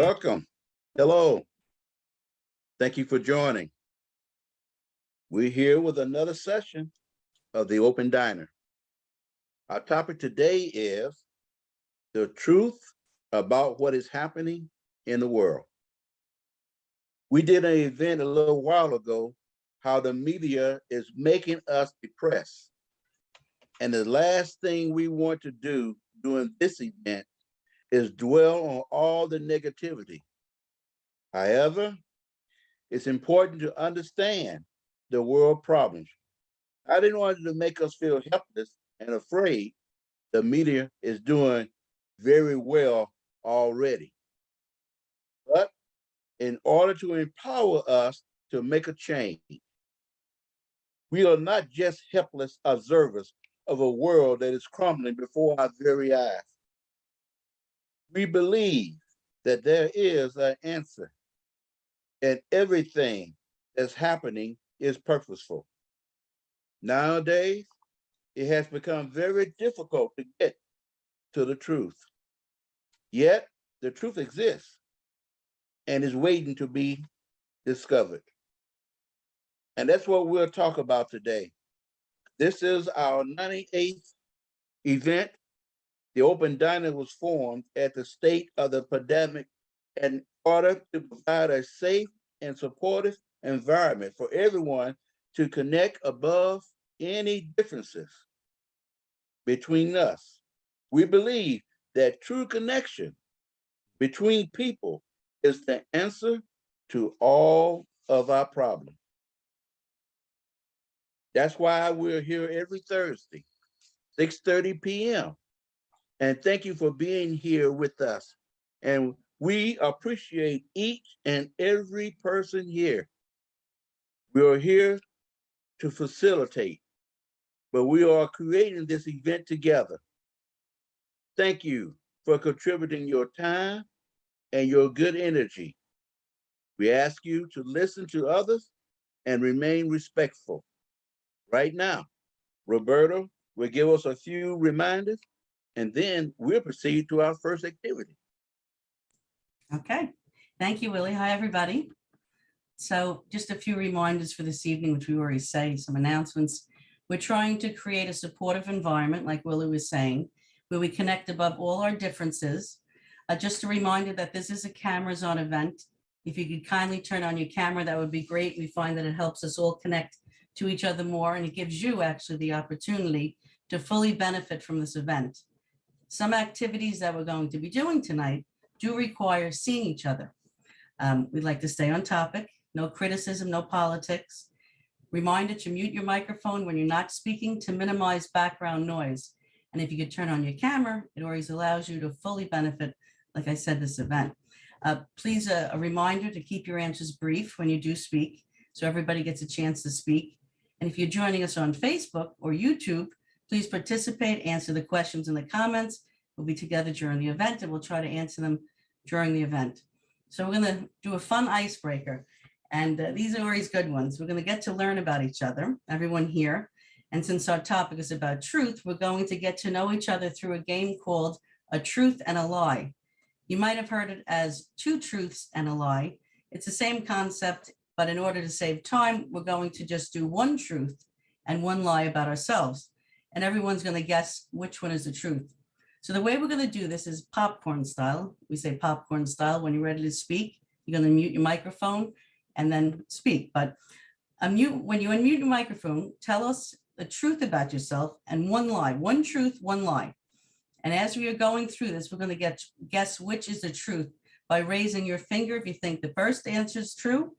Welcome. Hello. Thank you for joining. We're here with another session of the Open Diner. Our topic today is the truth about what is happening in the world. We did an event a little while ago, how the media is making us depressed. And the last thing we want to do during this event is dwell on all the negativity. However, it's important to understand the world problems. I didn't want to make us feel helpless and afraid. The media is doing very well already. But in order to empower us to make a change, we are not just helpless observers of a world that is crumbling before our very eyes. We believe that there is an answer, and everything that's happening is purposeful. Nowadays, it has become very difficult to get to the truth. Yet, the truth exists and is waiting to be discovered. And that's what we'll talk about today. This is our 98th event. The Open Diner was formed at the state of the pandemic in order to provide a safe and supportive environment for everyone to connect above any differences between us. We believe that true connection between people is the answer to all of our problems. That's why we're here every Thursday, 6:30 p.m. And thank you for being here with us. And we appreciate each and every person here. We are here to facilitate, but we are creating this event together. Thank you for contributing your time and your good energy. We ask you to listen to others and remain respectful. Right now, Roberto will give us a few reminders, and then we'll proceed to our first activity. Okay, thank you, Willie. Hi, everybody. So just a few reminders for this evening, which we already say, some announcements. We're trying to create a supportive environment, like Willie was saying, where we connect above all our differences. Just a reminder that this is a cameras on event. If you could kindly turn on your camera, that would be great. We find that it helps us all connect to each other more, and it gives you actually the opportunity to fully benefit from this event. Some activities that we're going to be doing tonight do require seeing each other. We'd like to stay on topic, no criticism, no politics. Reminder to mute your microphone when you're not speaking to minimize background noise. And if you could turn on your camera, it always allows you to fully benefit, like I said, this event. Please, a reminder to keep your answers brief when you do speak, so everybody gets a chance to speak. And if you're joining us on Facebook or YouTube, please participate, answer the questions in the comments. We'll be together during the event, and we'll try to answer them during the event. So we're going to do a fun icebreaker, and these are always good ones. We're going to get to learn about each other, everyone here. And since our topic is about truth, we're going to get to know each other through a game called A Truth and a Lie. You might have heard it as Two Truths and a Lie. It's the same concept, but in order to save time, we're going to just do one truth and one lie about ourselves. And everyone's going to guess which one is the truth. So the way we're going to do this is popcorn style. We say popcorn style. When you're ready to speak, you're going to mute your microphone and then speak. But when you unmute your microphone, tell us the truth about yourself and one lie, one truth, one lie. And as we are going through this, we're going to guess which is the truth by raising your finger if you think the first answer is true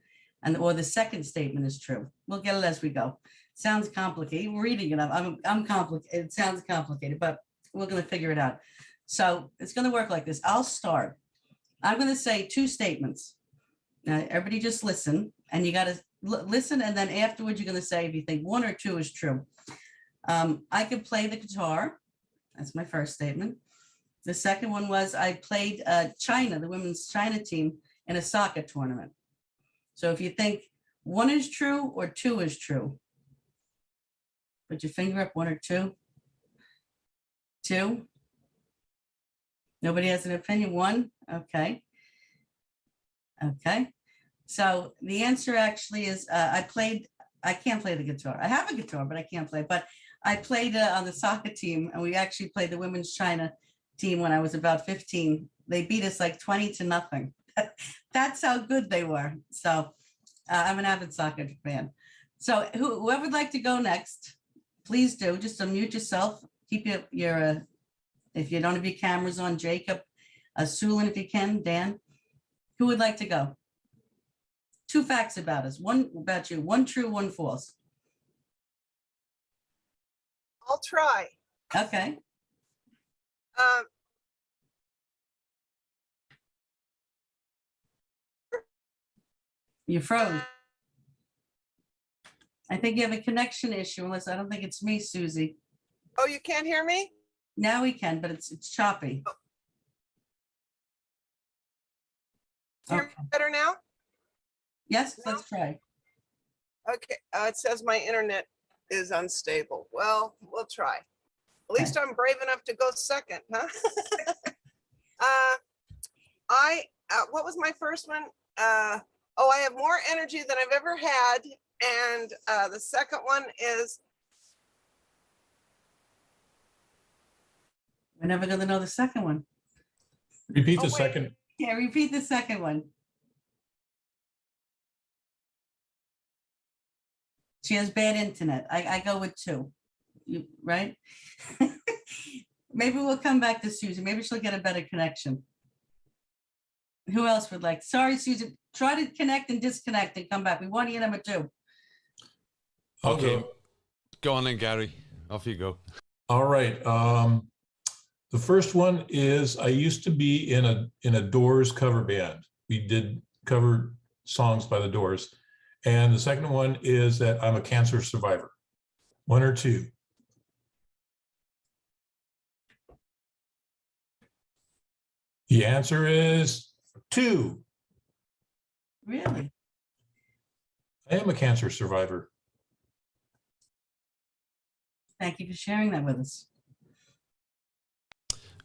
or the second statement is true. We'll get it as we go. Sounds complicated. Reading it, I'm complicated. It sounds complicated, but we're going to figure it out. So it's going to work like this. I'll start. I'm going to say two statements. Now, everybody just listen, and you got to listen, and then afterwards you're going to say if you think one or two is true. I could play the guitar. That's my first statement. The second one was I played China, the women's China team, in a soccer tournament. So if you think one is true or two is true, put your finger up, one or two. Two. Nobody has an opinion. One. Okay. Okay. So the answer actually is I can't play the guitar. I have a guitar, but I can't play. But I played on the soccer team, and we actually played the women's China team when I was about 15. They beat us like 20-0. That's how good they were. So I'm an avid soccer fan. So whoever would like to go next, please do. Just unmute yourself. Keep your if you don't have your cameras on, Jacob, Sulin, if you can, Dan. Who would like to go? 2 facts about us. One about you, one true, one false. I'll try. Okay. Um, You froze. I think you have a connection issue, unless I don't think it's me, Susie. oh, you can't hear me? Now we can, but it's choppy. Hear me Okay. better now? Yes, let's try. Okay, it says my internet is unstable. Well, we'll try. At least I'm brave enough to go second, huh? What was my first one? Oh, I have more energy than I've ever had. And the second one is, We're never going to know the second one. Repeat Oh, the wait. second. Yeah, repeat the second one. She has bad internet. I go with 2. You right? Maybe we'll come back to Susie. Maybe she'll get a better connection. Who else would like? Sorry, Susie. Try to connect and disconnect and come back. We want you number 2. I'll Okay. go. Go on then, Gary. Off you go. All right. The first one is I used to be in a Doors cover band. We did cover songs by the Doors. And the second one is that I'm a cancer survivor. 1 or 2. The answer is 2. Really? I am a cancer survivor. Thank you for sharing that with us.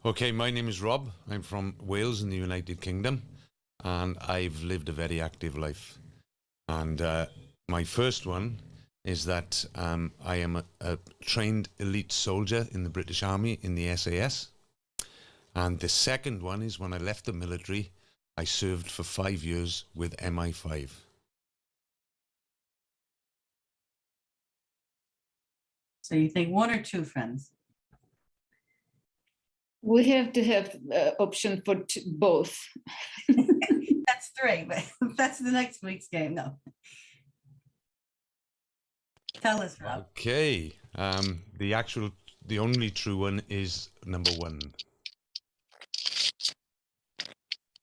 Okay, my name is Rob. I'm from Wales in the United Kingdom, and I've lived a very active life. And my first one is that I am a trained elite soldier in the British Army in the SAS. And the second one is when I left the military, I served for 5 years with MI5. So you think 1 or 2, friends? We have to have option for both. That's 3, but that's the next week's game. No. Tell us, Rob. Okay, the only true one is number 1.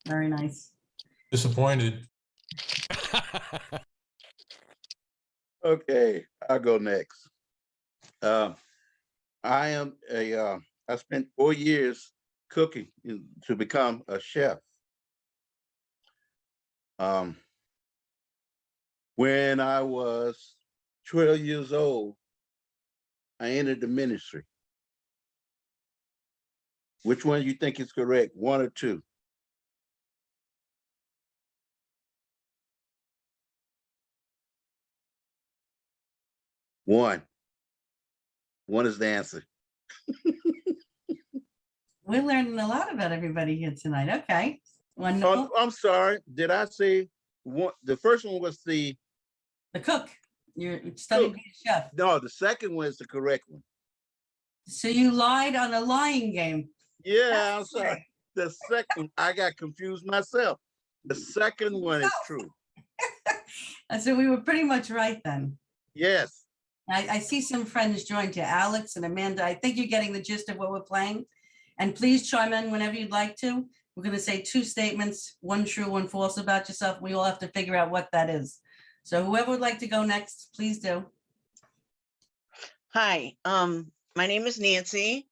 Very nice. Disappointed. Okay, I'll go next. I spent 4 years cooking to become a chef. When I was 12 years old, I entered the ministry. Which one you think is correct, 1 or 2? One is the answer. We're learning a lot about everybody here tonight. Okay. Wonderful. I'm sorry. Did I say one? The first one was the cook. You're studying to be a chef. no. The second one is the correct one. So you lied on a lying game. Yeah, I'm sorry. The second, I got confused myself. The second one is true. So we were pretty much right then. Yes. I see some friends joined here, Alex and Amanda. I think you're getting the gist of what we're playing. And please chime in whenever you'd like to. We're going to say 2 statements, 1 true, 1 false about yourself. We all have to figure out what that is. So whoever would like to go next, please do. Hi, my name is Nancy,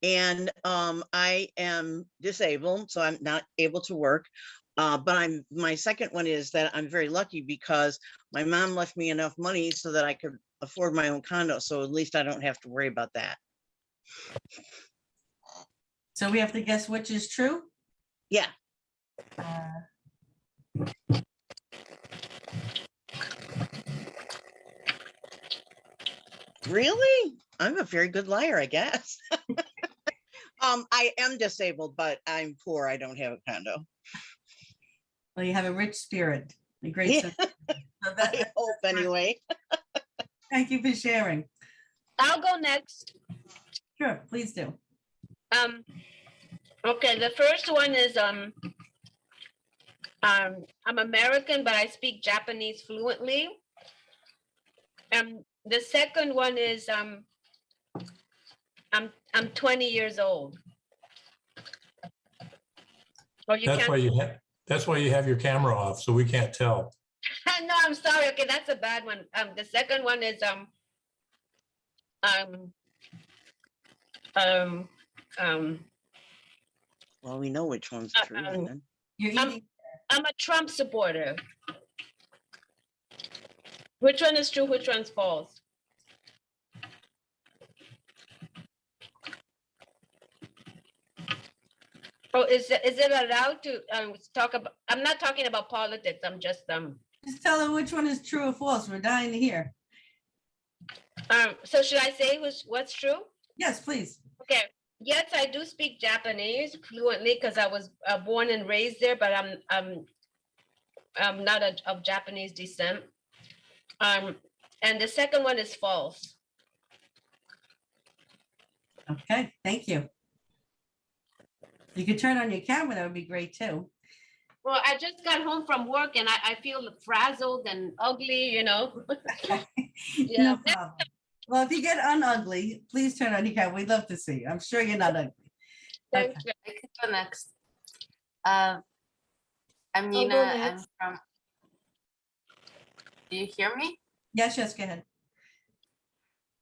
and I am disabled, so I'm not able to work. But my second one is that I'm very lucky because my mom left me enough money so that I could afford my own condo. So at least I don't have to worry about that. So we have to guess which is true. Yeah. Really? I'm a very good liar, I guess. I am disabled, but I'm poor. I don't have a condo. Well, you have a rich spirit, a great Yeah. sense. So I hope anyway. Thank you for sharing. I'll go next. Sure, please do. Okay, the first one is I'm American, but I speak Japanese fluently. The second one is I'm 20 years old. Oh, you That's can't. why you have your camera off, so we can't tell. No, I'm sorry. Okay, that's a bad one. The second one is Well, we know which one's true. Then. You're I'm- eating. I'm a Trump supporter. Which one is true? Which one's false? Oh, is it allowed to talk about? I'm not talking about politics. I'm just Just tell them which one is true or false. We're dying to hear. So should I say what's true? Yes, please. Okay. Yes, I do speak Japanese fluently because I was born and raised there, but I'm not of Japanese descent. And the second one is false. Okay, thank you. You could turn on your camera, that would be great too. Well, I just got home from work and I feel frazzled and ugly, you know. Yeah. No problem. Well, if you get unugly, please turn on your camera. We'd love to see you. I'm sure you're not ugly. Thank Okay. you. I could go next. I'm Nina. go I'm next. from. Do you hear me? Yes, go ahead.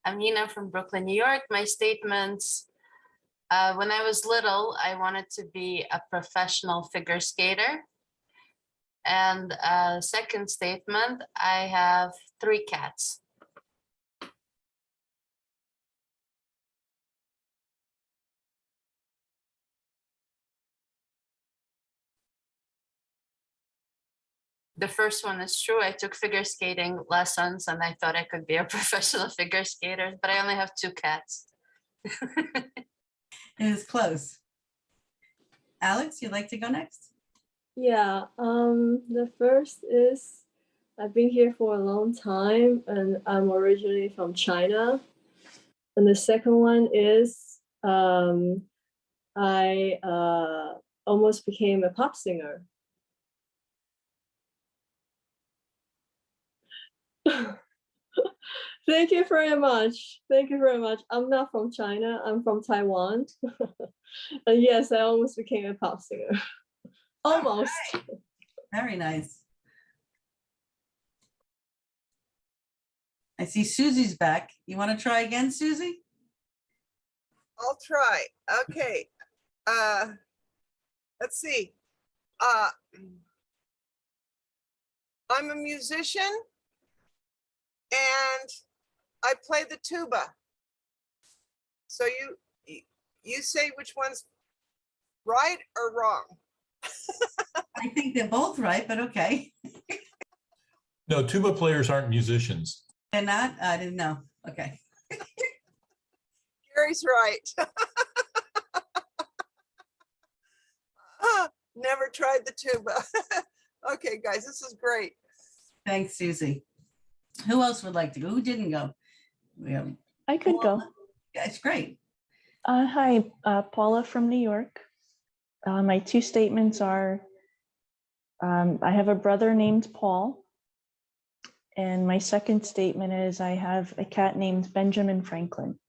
I'm Nina from Brooklyn, New York. My statements. When I was little, I wanted to be a professional figure skater. And second statement, I have 3 cats. The first one is true. I took figure skating lessons and I thought I could be a professional figure skater, but I only have 2 cats. It was close. Alex, you'd like to go next? Yeah, the first is I've been here for a long time and I'm originally from China. And the second one is I almost became a pop singer. Thank you very much. Thank you very much. I'm not from China. I'm from Taiwan. And yes, I almost became a pop singer. Almost. Right. Very nice. I see Susie's back. You want to try again, Susie? I'll try. Okay. Let's see. I'm a musician and I play the tuba. So you say which one's right or wrong? I think they're both right, but okay. No, tuba players aren't musicians. They're not? I didn't know. Okay. Gary's right. Never tried the tuba. Okay, guys, this is great. Thanks, Susie. Who else would like to go? Who didn't go? We have I could go. That's great. Hi, Paula from New York. My 2 statements are, I have a brother named Paul. And my second statement is I have a cat named Benjamin Franklin.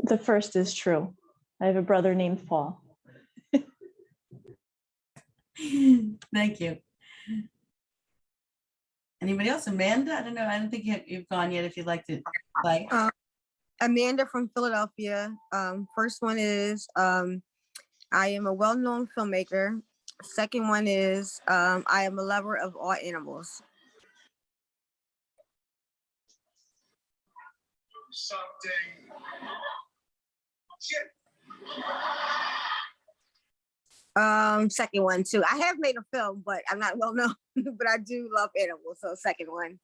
The first is true. I have a brother named Paul. Thank you. Anybody else? Amanda? I don't know. I don't think you've gone yet if you'd like to play. Amanda from Philadelphia. First one is I am a well-known filmmaker. Second one is I am a lover of all animals. Second one too. I have made a film, but I'm not well known, but I do love animals. So second one.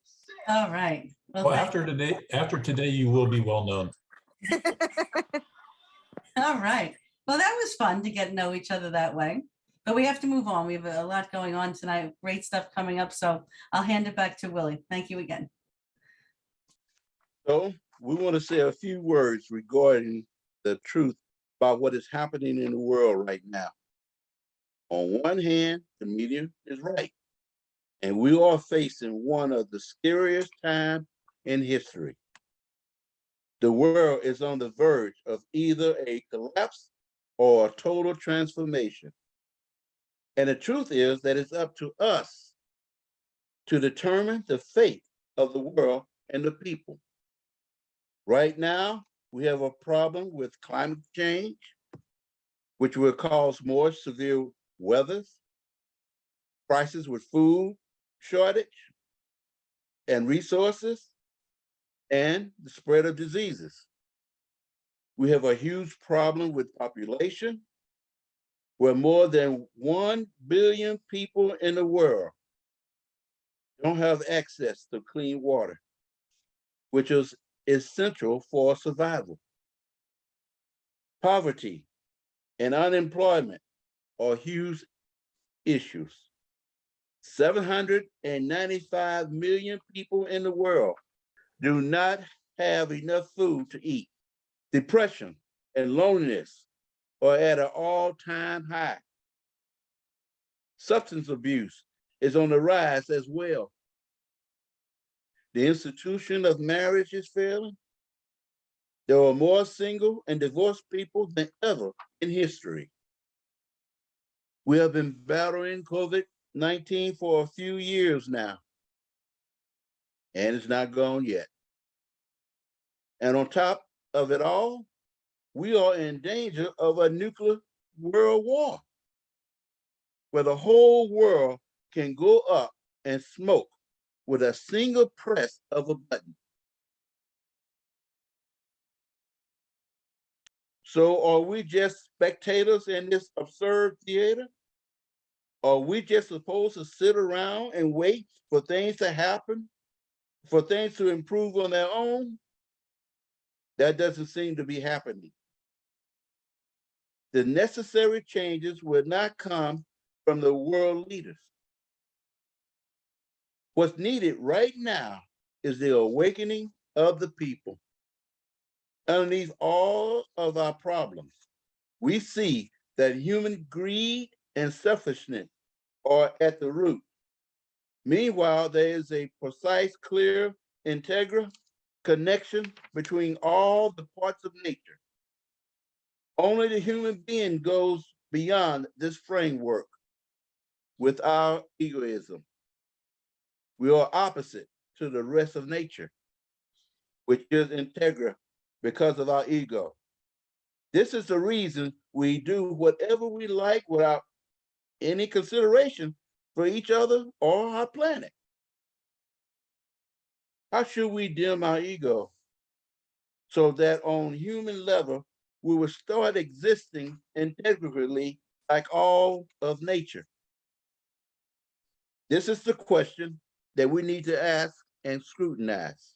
All right. Well, after today, you will be well known. All right. Well, that was fun to get to know each other that way. But we have to move on. We have a lot going on tonight. Great stuff coming up. So I'll hand it back to Willie. Thank you again. So we want to say a few words regarding the truth about what is happening in the world right now. On one hand, the media is right, and we are facing one of the scariest times in history. The world is on the verge of either a collapse or a total transformation. And the truth is that it's up to us to determine the fate of the world and the people. Right now, we have a problem with climate change, which will cause more severe weathers, crisis with food shortage and resources, and the spread of diseases. We have a huge problem with population, where more than 1 billion people in the world don't have access to clean water, which is essential for survival. Poverty and unemployment are huge issues. 795 million people in the world do not have enough food to eat. Depression and loneliness are at an all-time high. Substance abuse is on the rise as well. The institution of marriage is failing. There are more single and divorced people than ever in history. We have been battling COVID-19 for a few years now, and it's not gone yet. And on top of it all, we are in danger of a nuclear world war, where the whole world can go up and smoke with a single press of a button. So are we just spectators in this absurd theater? Are we just supposed to sit around and wait for things to happen, for things to improve on their own? That doesn't seem to be happening. The necessary changes will not come from the world leaders. What's needed right now is the awakening of the people. Underneath all of our problems, we see that human greed and selfishness are at the root. Meanwhile, there is a precise, clear, integral connection between all the parts of nature. Only the human being goes beyond this framework with our egoism. We are opposite to the rest of nature, which is integral because of our ego. This is the reason we do whatever we like without any consideration for each other or our planet. How should we dim our ego so that on human level, we will start existing integrally like all of nature? This is the question that we need to ask and scrutinize.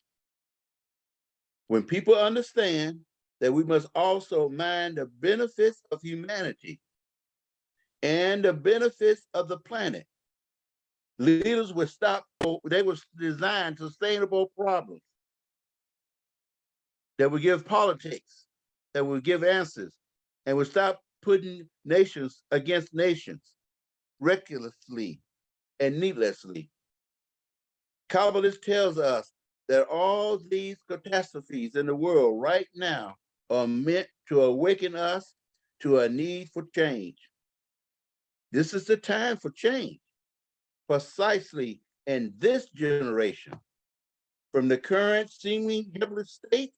When people understand that we must also mind the benefits of humanity and the benefits of the planet, leaders will stop, they will design sustainable problems that will give politics, that will give answers, and will stop putting nations against nations recklessly and needlessly. Kabbalist tells us that all these catastrophes in the world right now are meant to awaken us to a need for change. This is the time for change, precisely in this generation. From the current seeming helpless state,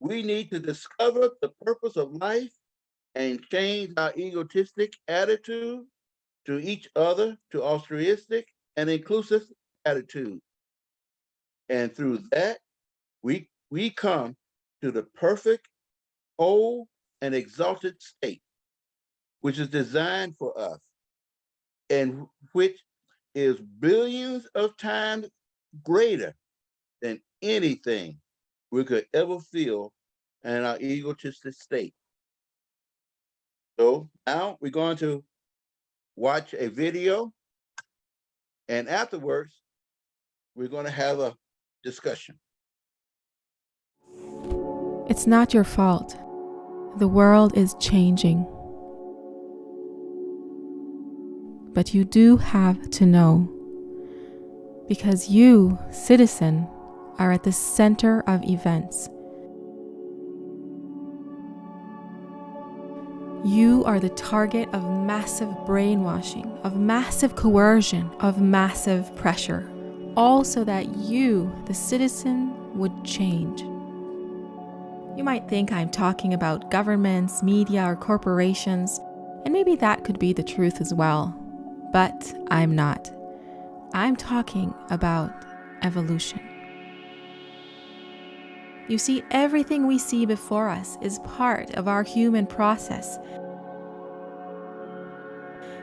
we need to discover the purpose of life and change our egotistic attitude to each other to altruistic and inclusive attitude. And through that, we come to the perfect, whole, and exalted state. which is designed for us and which is billions of times greater than anything we could ever feel in our egotistic state. So now we're going to watch a video, and afterwards, we're going to have a discussion. It's not your fault. The world is changing. But you do have to know, because you, citizen, are at the center of events. You are the target of massive brainwashing, of massive coercion, of massive pressure, all so that you, the citizen, would change. You might think I'm talking about governments, media, or corporations, and maybe that could be the truth as well, but I'm not. I'm talking about evolution. You see, everything we see before us is part of our human process.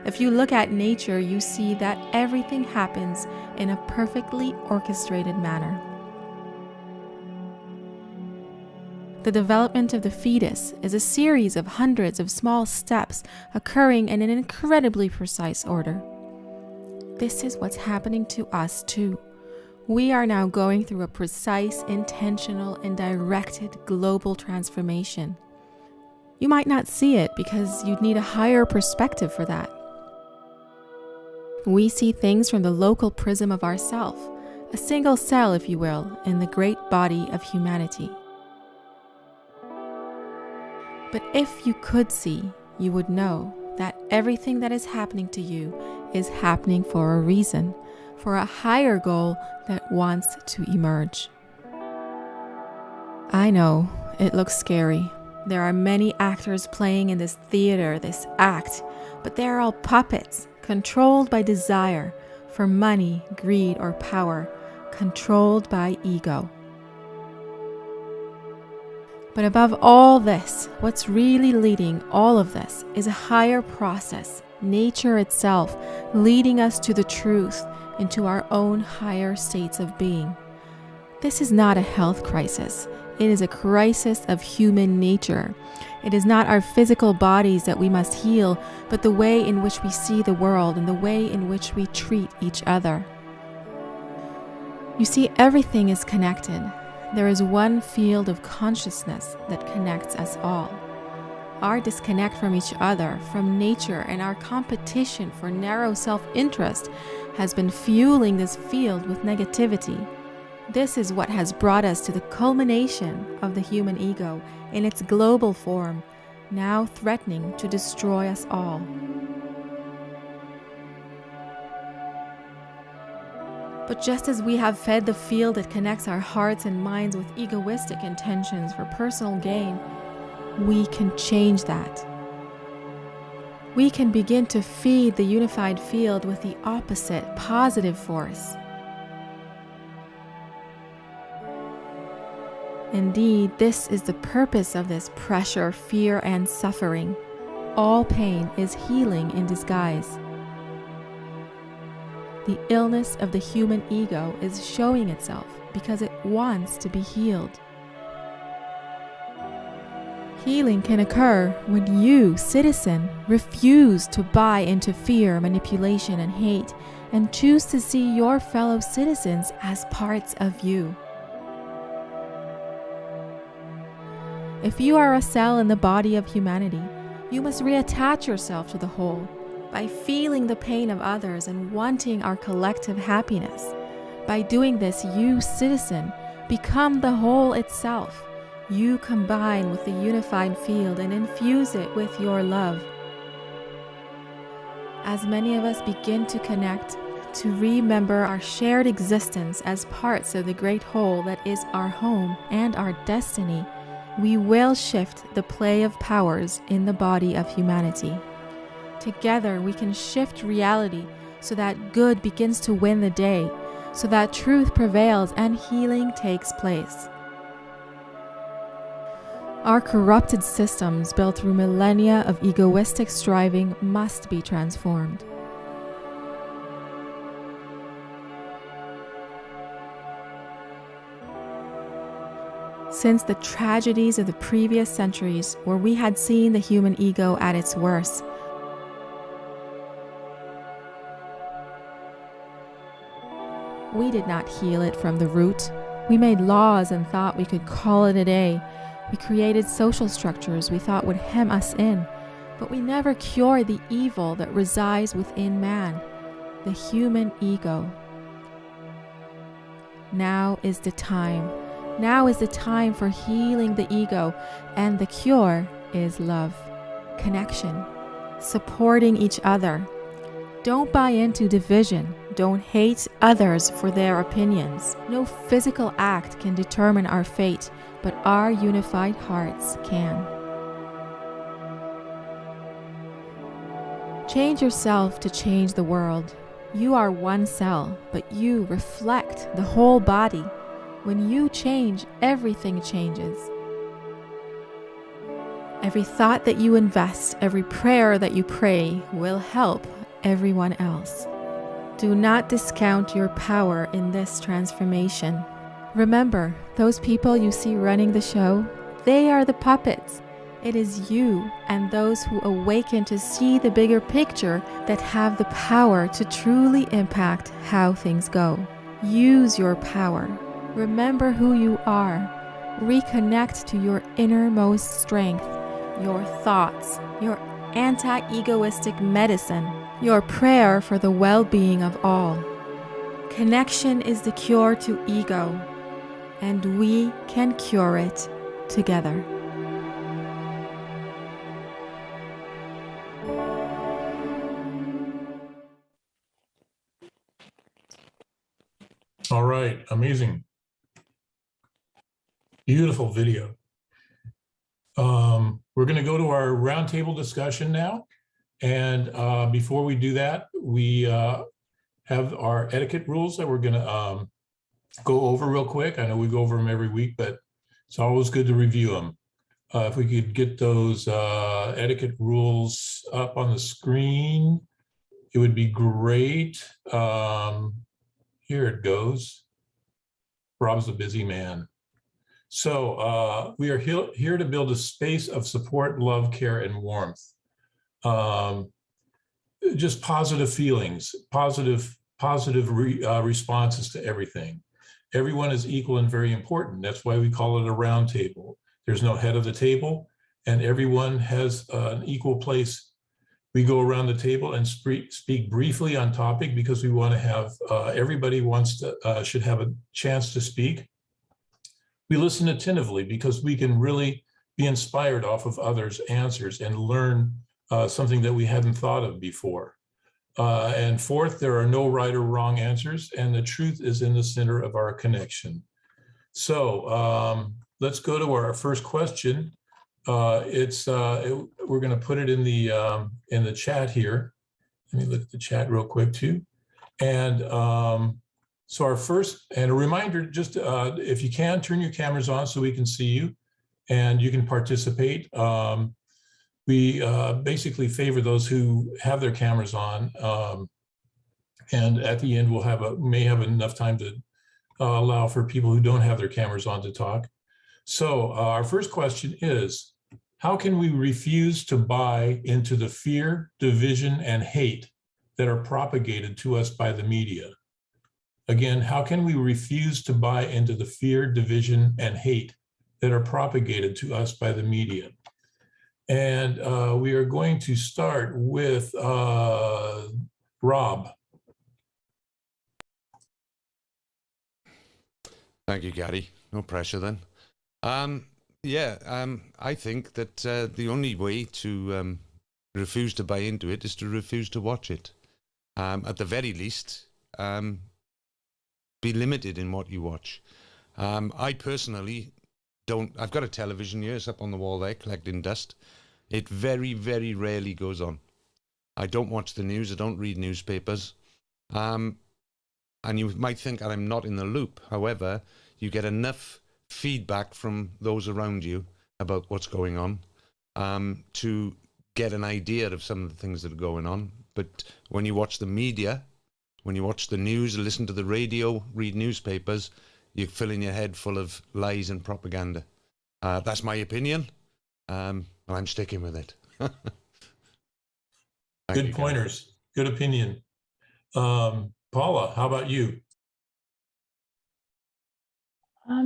If you look at nature, you see that everything happens in a perfectly orchestrated manner. The development of the fetus is a series of hundreds of small steps occurring in an incredibly precise order. This is what's happening to us too. We are now going through a precise, intentional, and directed global transformation. You might not see it because you'd need a higher perspective for that. We see things from the local prism of ourself, a single cell, if you will, in the great body of humanity. But if you could see, you would know that everything that is happening to you is happening for a reason, for a higher goal that wants to emerge. I know, it looks scary. There are many actors playing in this theater, this act, but they are all puppets, controlled by desire for money, greed, or power, controlled by ego. But above all this, what's really leading all of this is a higher process, nature itself, leading us to the truth, into our own higher states of being. This is not a health crisis. It is a crisis of human nature. It is not our physical bodies that we must heal, but the way in which we see the world and the way in which we treat each other. You see, everything is connected. There is one field of consciousness that connects us all. Our disconnect from each other, from nature, and our competition for narrow self-interest has been fueling this field with negativity. This is what has brought us to the culmination of the human ego in its global form, now threatening to destroy us all. But just as we have fed the field that connects our hearts and minds with egoistic intentions for personal gain, we can change that. We can begin to feed the unified field with the opposite, positive force. Indeed, this is the purpose of this pressure, fear, and suffering. All pain is healing in disguise. The illness of the human ego is showing itself because it wants to be healed. Healing can occur when you, citizen, refuse to buy into fear, manipulation, and hate, and choose to see your fellow citizens as parts of you. If you are a cell in the body of humanity, you must reattach yourself to the whole by feeling the pain of others and wanting our collective happiness. By doing this, you, citizen, become the whole itself. You combine with the unified field and infuse it with your love. As many of us begin to connect, to remember our shared existence as parts of the great whole that is our home and our destiny, we will shift the play of powers in the body of humanity. Together, we can shift reality so that good begins to win the day, so that truth prevails and healing takes place. Our corrupted systems built through millennia of egoistic striving must be transformed. Since the tragedies of the previous centuries, where we had seen the human ego at its worst, we did not heal it from the root. We made laws and thought we could call it a day. We created social structures we thought would hem us in, but we never cured the evil that resides within man, the human ego. Now is the time. Now is the time for healing the ego, and the cure is love, connection, supporting each other. Don't buy into division. Don't hate others for their opinions. No physical act can determine our fate, but our unified hearts can. Change yourself to change the world. You are one cell, but you reflect the whole body. When you change, everything changes. Every thought that you invest, every prayer that you pray will help everyone else. Do not discount your power in this transformation. Remember, those people you see running the show, they are the puppets. It is you and those who awaken to see the bigger picture that have the power to truly impact how things go. Use your power. Remember who you are. Reconnect to your innermost strength, your thoughts, your anti-egoistic medicine, your prayer for the well-being of all. Connection is the cure to ego, and we can cure it together. All right, amazing. Beautiful video. We're going to go to our roundtable discussion now. And before we do that, we have our etiquette rules that we're going to go over real quick. I know we go over them every week, but it's always good to review them. If we could get those etiquette rules up on the screen, it would be great. Here it goes. Rob's a busy man. So we are here to build a space of support, love, care, and warmth. Just positive feelings, positive responses to everything. Everyone is equal and very important. That's why we call it a round table. There's no head of the table, and everyone has an equal place. We go around the table and speak briefly on topic because we want to have everybody should have a chance to speak. We listen attentively because we can really be inspired off of others' answers and learn something that we hadn't thought of before. And fourth, there are no right or wrong answers, and the truth is in the center of our connection. So let's go to our first question. We're going to put it in the chat here. Let me look at the chat real quick too. And so our first, and a reminder, just if you can, turn your cameras on so we can see you and you can participate. We basically favor those who have their cameras on. And at the end, may have enough time to allow for people who don't have their cameras on to talk. So our first question is, how can we refuse to buy into the fear, division, and hate that are propagated to us by the media? Again, how can we refuse to buy into the fear, division, and hate that are propagated to us by the media? And we are going to start with Rob. Thank you, Gary. No pressure then. I think that the only way to refuse to buy into it is to refuse to watch it. At the very least, be limited in what you watch. I personally don't. I've got a television here, it's up on the wall there, collecting dust. It very, very rarely goes on. I don't watch the news. I don't read newspapers. And you might think that I'm not in the loop. However, you get enough feedback from those around you about what's going on, to get an idea of some of the things that are going on. But when you watch the media, when you watch the news, listen to the radio, read newspapers, you're filling your head full of lies and propaganda. That's my opinion, and I'm sticking with it. Good pointers, good opinion. Paula, how about you?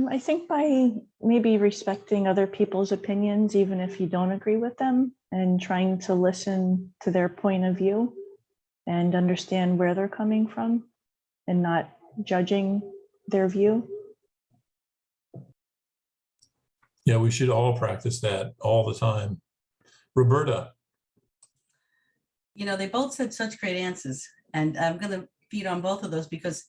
I think by maybe respecting other people's opinions, even if you don't agree with them, and trying to listen to their point of view and understand where they're coming from and not judging their view. Yeah, we should all practice that all the time. Roberta. You know, they both said such great answers, and I'm going to feed on both of those because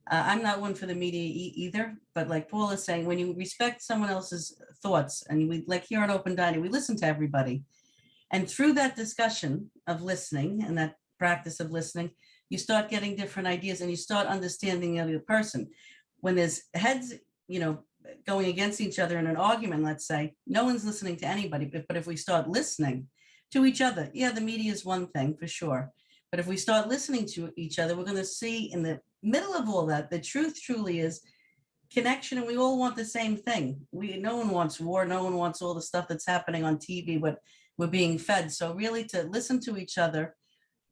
I'm not one for the media either. But like Paul is saying, when you respect someone else's thoughts, and we, like here on Open Dining, we listen to everybody. And through that discussion of listening and that practice of listening, you start getting different ideas and you start understanding the other person. When there's heads, you know, going against each other in an argument, let's say, no one's listening to anybody. But if we start listening to each other, yeah, the media is one thing for sure. But if we start listening to each other, we're going to see in the middle of all that, the truth truly is connection, and we all want the same thing. No one wants war. No one wants all the stuff that's happening on TV, but we're being fed. So really to listen to each other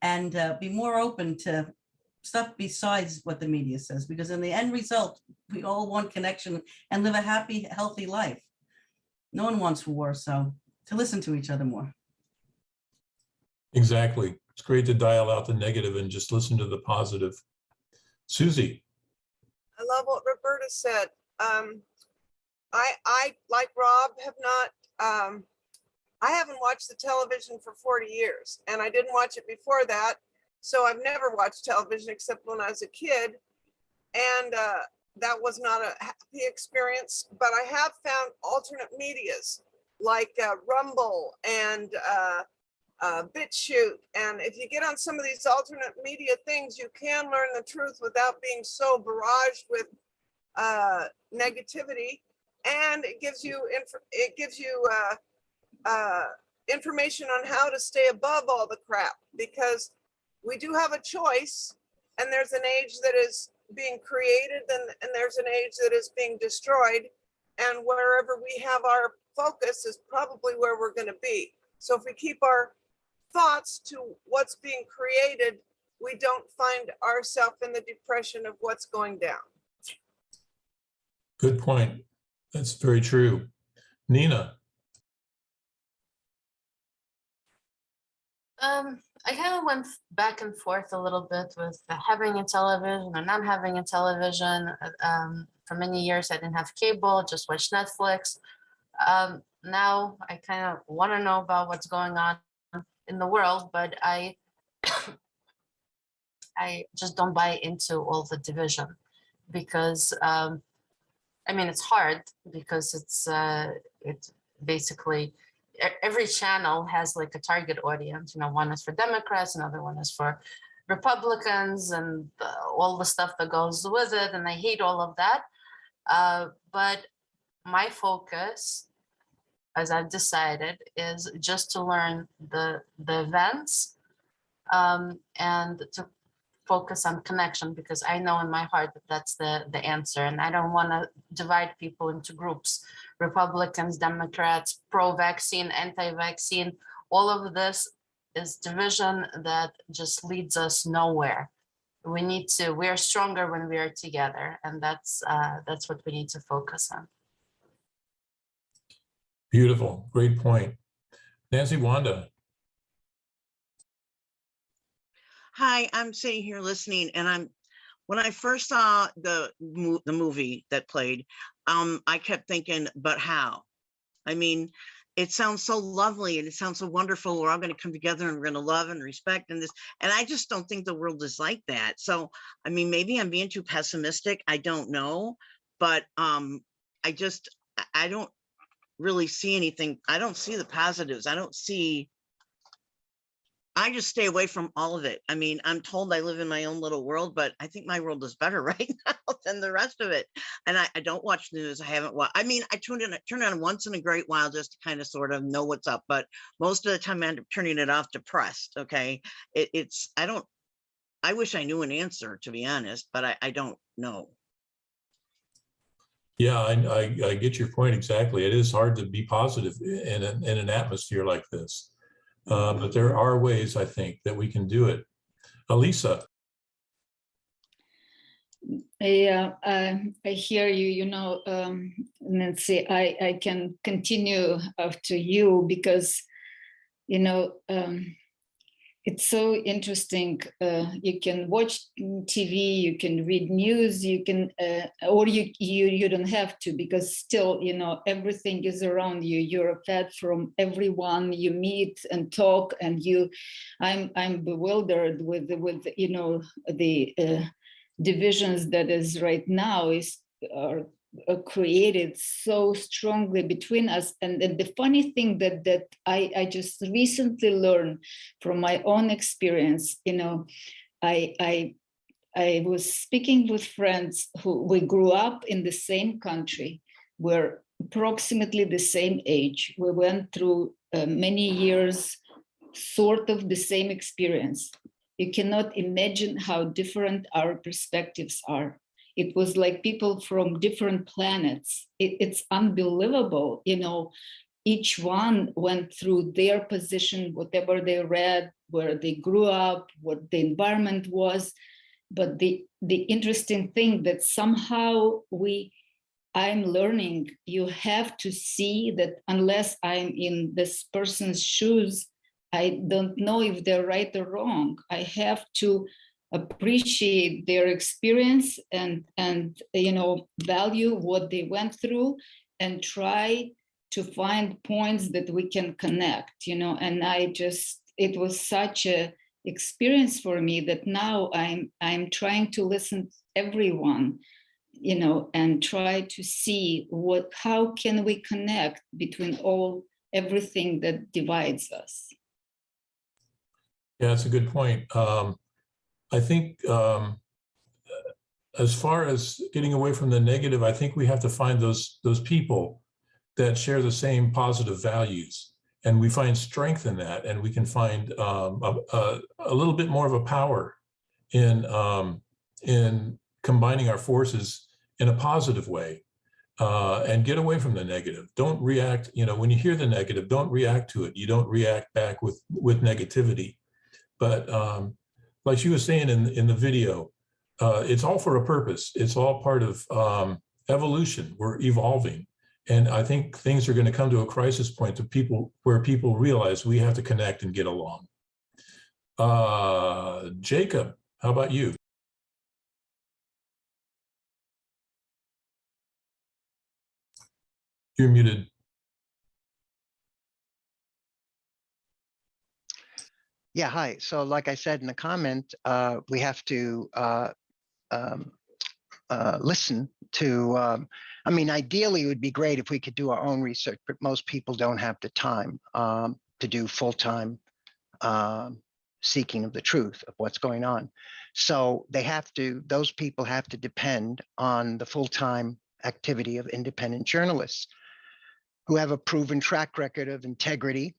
and be more open to stuff besides what the media says, because in the end result, we all want connection and live a happy, healthy life. No one wants war, so to listen to each other more. Exactly. It's great to dial out the negative and just listen to the positive. Susie. I love what Roberta said. I like Rob have not, I haven't watched the television for 40 years and I didn't watch it before that. So I've never watched television except when I was a kid. And that was not a happy experience, but I have found alternate medias like Rumble and BitChute. And if you get on some of these alternate media things, you can learn the truth without being so barraged with negativity. And it gives you information on how to stay above all the crap, because we do have a choice, and there's an age that is being created and there's an age that is being destroyed, and wherever we have our focus is probably where we're going to be. So if we keep our thoughts to what's being created, we don't find ourselves in the depression of what's going down. Good point. That's very true. Nina. I kind of went back and forth a little bit with having a television or not having a television. For many years, I didn't have cable, just watched Netflix. Now I kind of want to know about what's going on in the world, but I just don't buy into all the division because, I mean, it's hard because it's basically every channel has like a target audience. You know, one is for Democrats, another one is for Republicans, and all the stuff that goes with it. And I hate all of that. But my focus, as I've decided, is just to learn the events and to focus on connection, because I know in my heart that that's the answer. And I don't want to divide people into groups, Republicans, Democrats, pro-vaccine, anti-vaccine. All of this is division that just leads us nowhere. We are stronger when we are together. And that's what we need to focus on. Beautiful. Great point. Nancy Wanda. Hi, I'm sitting here listening, and when I first saw the movie that played, I kept thinking, but how? I mean, it sounds so lovely and it sounds so wonderful. We're all going to come together and we're going to love and respect and this. And I just don't think the world is like that. So, I mean, maybe I'm being too pessimistic. I don't know, but I don't really see anything. I don't see the positives. I don't see I just stay away from all of it. I mean, I'm told I live in my own little world, but I think my world is better right now than the rest of it. And I don't watch news. I haven't watched. I mean, I turn it on once in a great while just to kind of sort of know what's up. But most of the time, I end up turning it off depressed. Okay, I wish I knew an answer, to be honest, but I don't know. Yeah, I get your point exactly. It is hard to be positive in an atmosphere like this. But there are ways, I think, that we can do it. Alisa. Yeah, I hear you, Nancy. I can continue after you because, it's so interesting. You can watch TV, you can read news, you can, or you don't have to, because still, everything is around you. You're fed from everyone you meet and talk, and I'm bewildered with the divisions that is right now are created so strongly between us. And the funny thing that I just recently learned from my own experience, I was speaking with friends who we grew up in the same country. We're approximately the same age. We went through many years, sort of the same experience. You cannot imagine how different our perspectives are. It was like people from different planets. It's unbelievable. Each one went through their position, whatever they read, where they grew up, what the environment was. But the interesting thing that somehow I'm learning, you have to see that unless I'm in this person's shoes, I don't know if they're right or wrong. I have to appreciate their experience and value what they went through and try to find points that we can connect, and it was such a experience for me that now I'm trying to listen to everyone, and try to see how can we connect between everything that divides us. Yeah, that's a good point. I think as far as getting away from the negative, I think we have to find those people that share the same positive values, and we find strength in that, and we can find a little bit more of a power in combining our forces in a positive way, and get away from the negative. Don't react. When you hear the negative, don't react to it. You don't react back with negativity. But like she was saying in the video, it's all for a purpose. It's all part of evolution. We're evolving. And I think things are going to come to a crisis point where people realize we have to connect and get along. Jacob, how about you? You're muted. Yeah, hi. So like I said in the comment, we have to listen to, ideally it would be great if we could do our own research, but most people don't have the time to do full-time seeking of the truth of what's going on. So those people have to depend on the full-time activity of independent journalists who have a proven track record of integrity,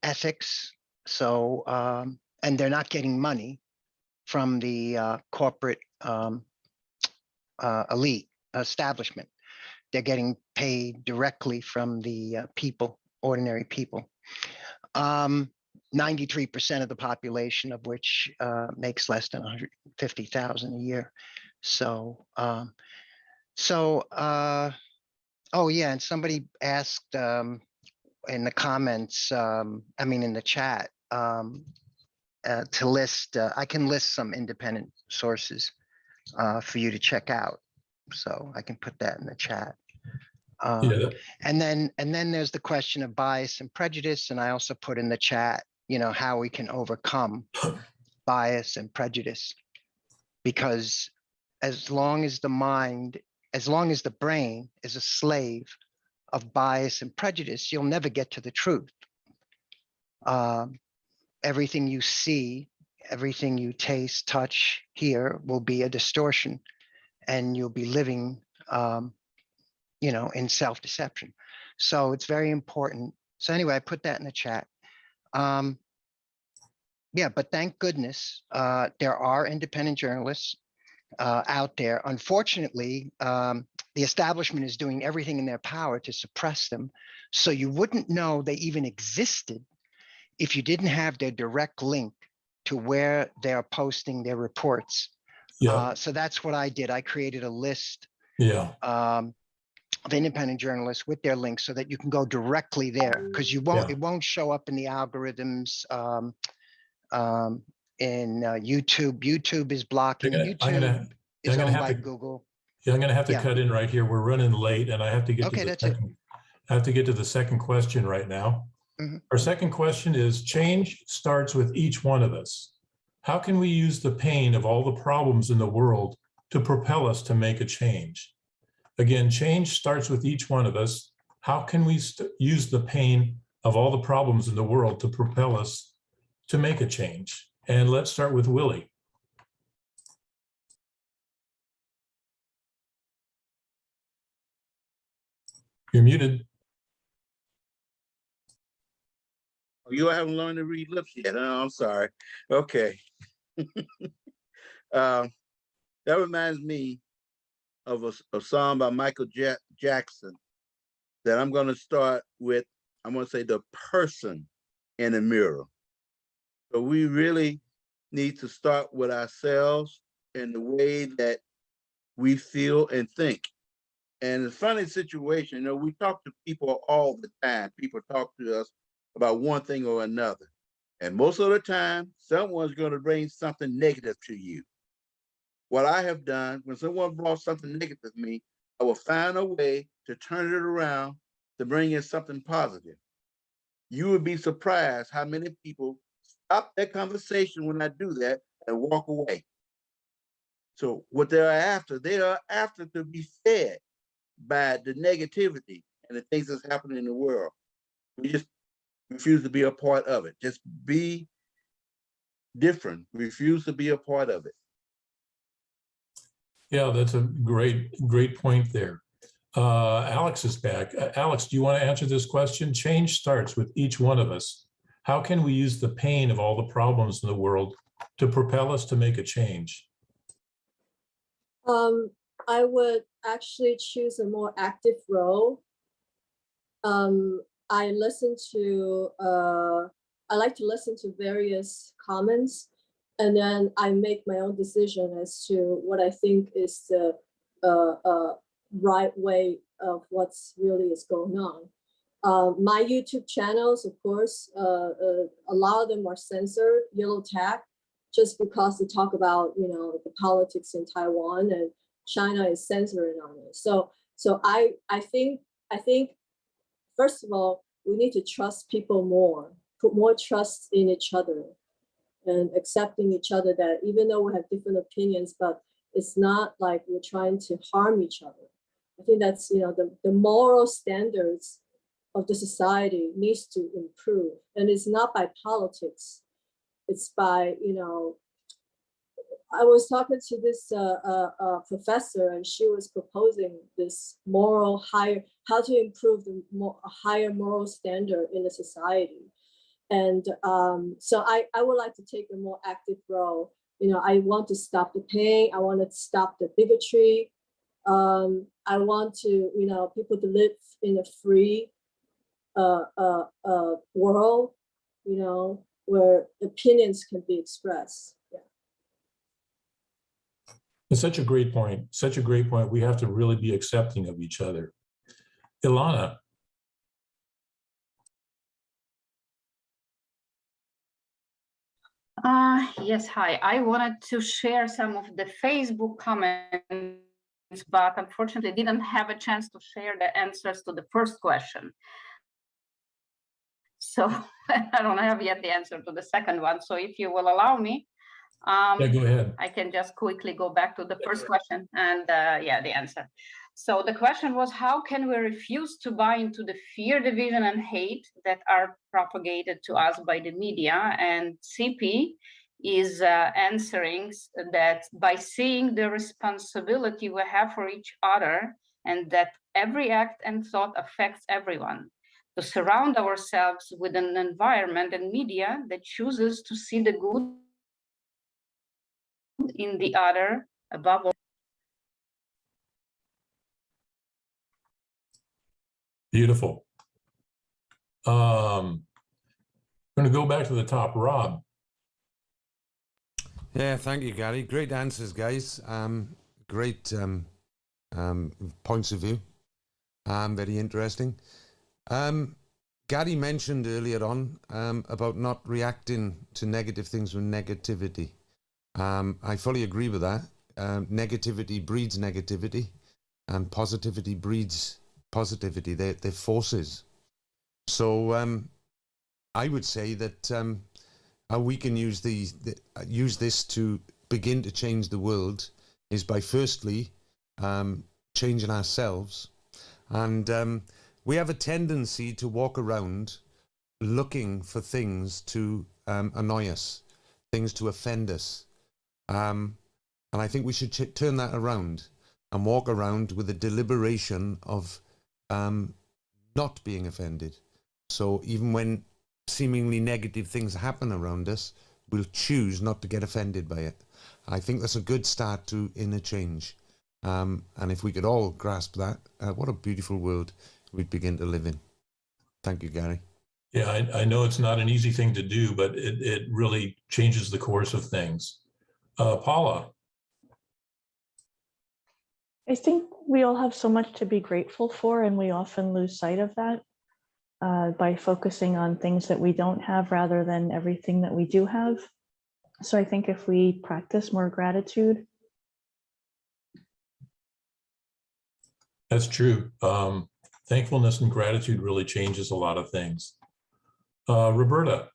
ethics. So, and they're not getting money from the corporate elite establishment. They're getting paid directly from the people, ordinary people. 93% of the population of which makes less than 150,000 a year. So, oh yeah, and somebody asked in the comments, in the chat, to list, I can list some independent sources for you to check out. So I can put that in the chat. Yeah. And then there's the question of bias and prejudice. And I also put in the chat, how we can overcome bias and prejudice. Because as long as the brain is a slave of bias and prejudice, you'll never get to the truth. everything you see, everything you taste, touch, hear will be a distortion, and you'll be living, in self-deception. So it's very important. So anyway, I put that in the chat. Yeah, but thank goodness there are independent journalists out there. Unfortunately, the establishment is doing everything in their power to suppress them. So you wouldn't know they even existed if you didn't have their direct link to where they're posting their reports. Yeah. So that's what I did. I created a list Yeah. of independent journalists with their links so that you can go directly there, because it won't show up in the algorithms in YouTube. YouTube is blocking. YouTube is owned by Google. Yeah, I'm going to have to cut in right here. We're running late, and I have to get to the second. I have to get to the second question right now. Our second question is: change starts with each one of us. How can we use the pain of all the problems in the world to propel us to make a change? Again, change starts with each one of us. How can we use the pain of all the problems in the world to propel us to make a change? And let's start with Willie. You're muted. You haven't learned to read lips yet. Oh, I'm sorry. Okay. That reminds me of a song by Michael Jackson that I'm going to start with. I'm going to say the person in the mirror. So we really need to start with ourselves and the way that we feel and think. And it's a funny situation, we talk to people all the time. People talk to us about one thing or another. And most of the time, someone's going to bring something negative to you. What I have done, when someone brought something negative to me, I will find a way to turn it around to bring in something positive. You would be surprised how many people stop that conversation when I do that and walk away. So what they are after to be fed by the negativity and the things that's happening in the world. We just refuse to be a part of it. Just be different. Refuse to be a part of it. Yeah, that's a great point there. Alex is back. Alex, do you want to answer this question? Change starts with each one of us. How can we use the pain of all the problems in the world to propel us to make a change? I would actually choose a more active role. I like to listen to various comments, and then I make my own decision as to what I think is the right way of what's really is going on. My YouTube channels, of course, a lot of them are censored, yellow tag, just because they talk about the politics in Taiwan, and China is censoring on it. So I think first of all, we need to trust people more, put more trust in each other, and accepting each other that even though we have different opinions, but it's not like we're trying to harm each other. I think that's the moral standards of the society needs to improve, and it's not by politics. It's by I was talking to this professor, and she was proposing this how to improve the higher moral standard in the society. And so I would like to take a more active role. I want to stop the pain. I want to stop the bigotry. I want to, people to live in a free world, where opinions can be expressed. It's such a great point. Such a great point. We have to really be accepting of each other. Ilana. Yes, hi. I wanted to share some of the Facebook comments, but unfortunately didn't have a chance to share the answers to the first question. So I don't have yet the answer to the second one. So if you will allow me, Yeah, go ahead. I can just quickly go back to the first question and yeah, the answer. So the question was, how can we refuse to buy into the fear, division, and hate that are propagated to us by the media? And CP is answering that by seeing the responsibility we have for each other, and that every act and thought affects everyone. To surround ourselves with an environment and media that chooses to see the good in the other above all. Beautiful. I'm going to go back to the top. Rob. Yeah, thank you, Gary. Great answers, guys. Great points of view. Very interesting. Gary mentioned earlier on about not reacting to negative things with negativity. I fully agree with that. Negativity breeds negativity, and positivity breeds positivity. They're forces. So I would say that how we can use this to begin to change the world is by firstly changing ourselves. And we have a tendency to walk around looking for things to annoy us, things to offend us. And I think we should turn that around and walk around with a deliberation of not being offended. So even when seemingly negative things happen around us, we'll choose not to get offended by it. I think that's a good start to inner change. And if we could all grasp that, what a beautiful world we'd begin to live in. Thank you, Gary. Yeah, I know it's not an easy thing to do, but it really changes the course of things. Paula. I think we all have so much to be grateful for, and we often lose sight of that by focusing on things that we don't have rather than everything that we do have. So I think if we practice more gratitude. That's true. Thankfulness and gratitude really changes a lot of things. Roberta.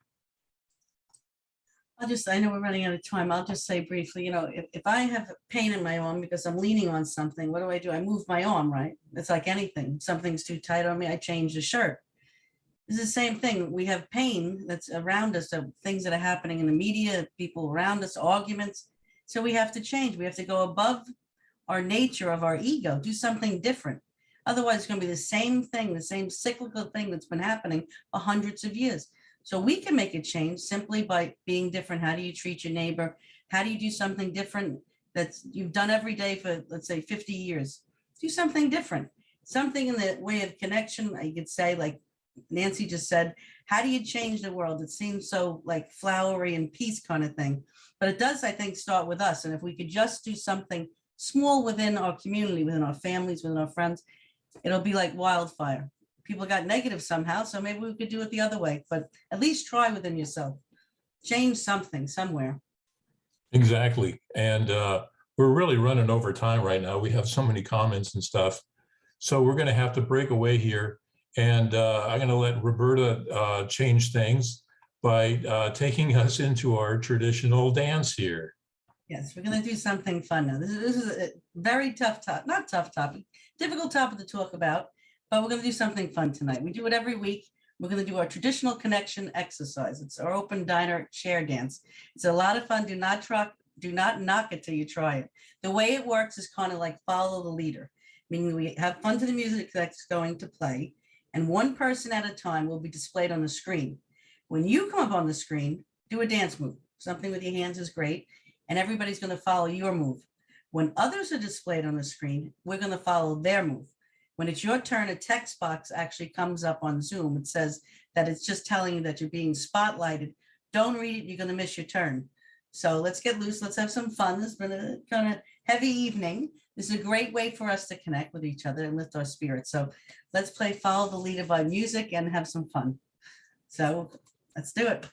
I know we're running out of time. I'll just say briefly, if I have pain in my arm because I'm leaning on something, what do? I move my arm, right? It's like anything. Something's too tight on me, I change the shirt. It's the same thing. We have pain that's around us, of things that are happening in the media, people around us, arguments. So we have to change. We have to go above our nature of our ego, do something different. Otherwise, it's going to be the same thing, the same cyclical thing that's been happening for hundreds of years. So we can make a change simply by being different. How do you treat your neighbor? How do you do something different that you've done every day for, let's say, 50 years? Do something different, something in the way of connection. I could say, like Nancy just said, how do you change the world? It seems so like flowery and peace kind of thing, but it does, I think, start with us. And if we could just do something small within our community, within our families, within our friends, it'll be like wildfire. People got negative somehow, so maybe we could do it the other way, but at least try within yourself. Change something somewhere. Exactly. And we're really running over time right now. We have so many comments and stuff. So we're going to have to break away here. And I'm going to let Roberta change things by taking us into our traditional dance here. Yes, we're going to do something fun now. This is a very tough topic, not tough topic, difficult topic to talk about, but we're going to do something fun tonight. We do it every week. We're going to do our traditional connection exercise. It's our open diner chair dance. It's a lot of fun. Do not knock it till you try it. The way it works is kind of like follow the leader, meaning we have fun to the music that's going to play, and one person at a time will be displayed on the screen. When you come up on the screen, do a dance move. Something with your hands is great, and everybody's going to follow your move. When others are displayed on the screen, we're going to follow their move. When it's your turn, a text box actually comes up on Zoom. It says that it's just telling you that you're being spotlighted. Don't read it, you're going to miss your turn. So let's get loose. Let's have some fun. It's been a kind of heavy evening. This is a great way for us to connect with each other and lift our spirits. So let's play Follow the Leader by music and have some fun. So let's do it.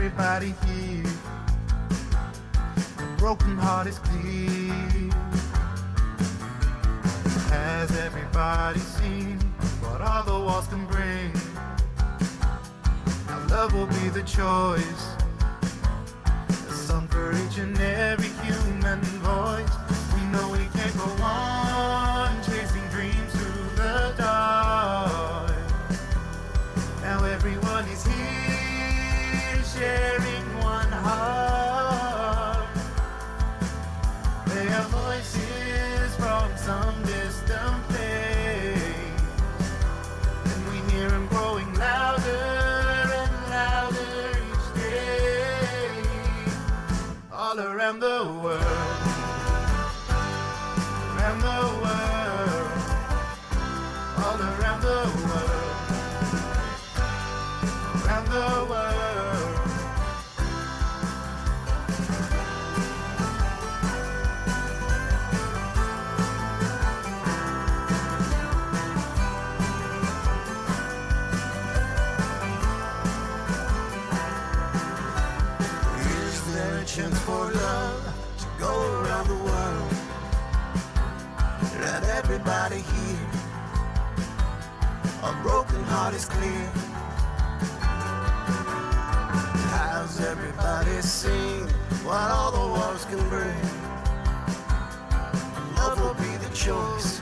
everybody here? The broken heart is clear. Has everybody seen what all the walls can bring? Now love will be the choice, a song for each and every human voice. We know we can't go on chasing dreams through the dark. Now everyone is here sharing one heart. Their voices from some distant place, and we hear them growing louder and louder each day. All around the world, around the world, all around the world, around the world. Is there a chance for love to go around the world? Let everybody hear. A broken heart is clear. How's everybody sing what all the walls can bring? Love will be the choice,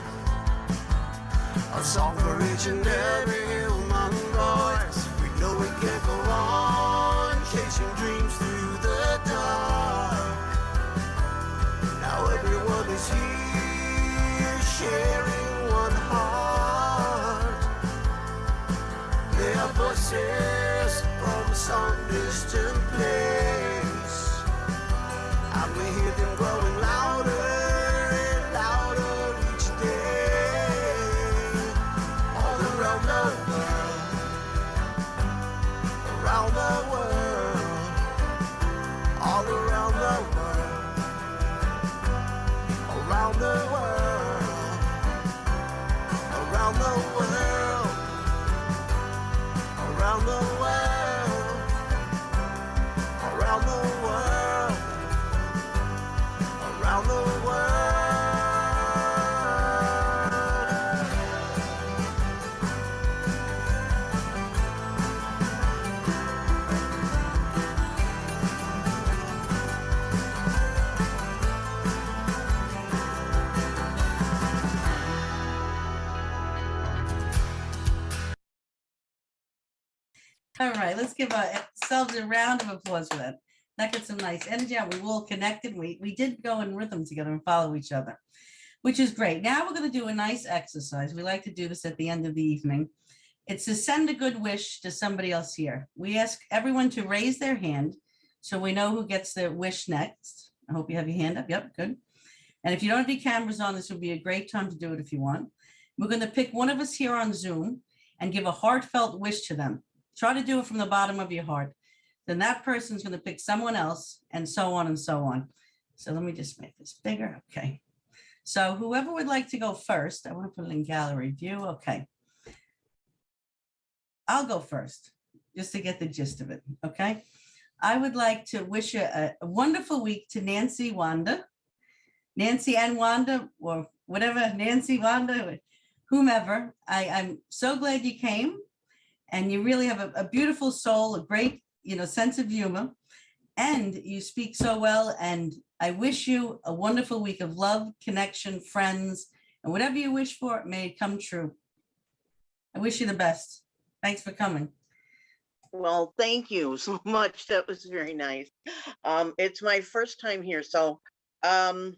a song for each and every human voice. We know we can't go on chasing dreams through the dark. Now everyone is here sharing one heart. Their voices from some distant place, and we hear them growing louder and louder each day. All around the world, around the world, all around the world, around the world, around the world, around the world, around the world, around the world. All right, let's give ourselves a round of applause for that. That gets some nice energy out. We were all connected. We did go in rhythm together and follow each other, which is great. Now we're going to do a nice exercise. We like to do this at the end of the evening. It's to send a good wish to somebody else here. We ask everyone to raise their hand so we know who gets their wish next. I hope you have your hand up. Yep, good. And if you don't have any cameras on, this would be a great time to do it if you want. We're going to pick one of us here on Zoom and give a heartfelt wish to them. Try to do it from the bottom of your heart. Then that person's going to pick someone else, and so on and so on. So let me just make this bigger. Okay. So whoever would like to go first, I want to put it in gallery view. Okay. I'll go first just to get the gist of it. Okay. I would like to wish a wonderful week to Nancy and Wanda, or whatever, Nancy, Wanda, whomever. I'm so glad you came. And you really have a beautiful soul, a great, sense of humor, and you speak so well. And I wish you a wonderful week of love, connection, friends, and whatever you wish for, may it come true. I wish you the best. Thanks for coming. Well, thank you so much. That was very nice. It's my first time here, so I